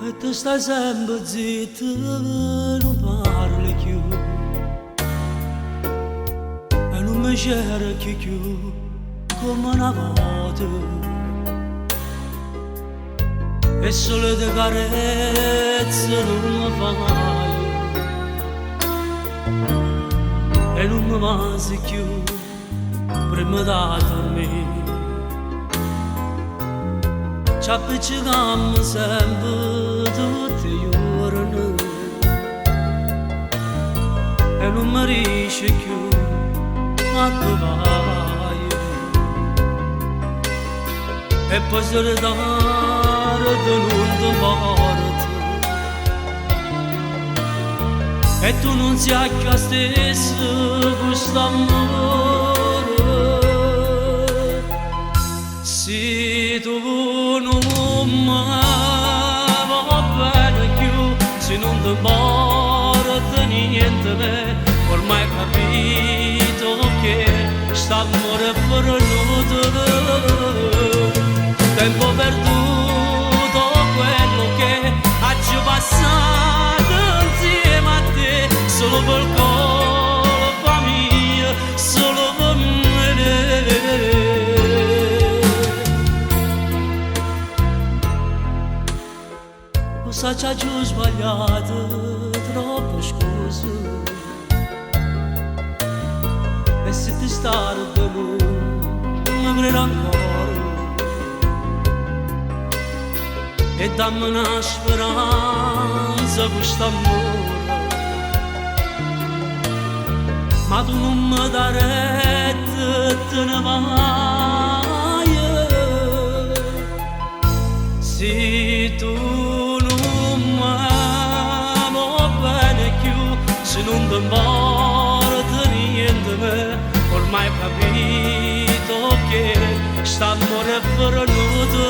E tu stai sempre zitto, non parli più e non mi cerchi più come una volta. E solo le carezze non mi fai e non mi masi più prima da dormire. Ci appiccichiamo sempre tutti i giorni e non mi riesci più a trovare. E poi solitare di non ti porti e tu non sai che stesso questo amore. Se tu non mi va bene più, se non ti importa niente me, ormai capito che st'amore è perduto. Tempo perduto quello che oggi passato insieme a te, solo per colpa mia, solo per me. Cosa ci ha giù sbagliato, troppe scuse, e se ti stare per lui mi credo ancora. E dammi una speranza questo amore, ma tu non mi dai retta e te ne vai. Se tu non mi va bene più, se non ti importa niente me, ormai ho capito che st'amore è perduto.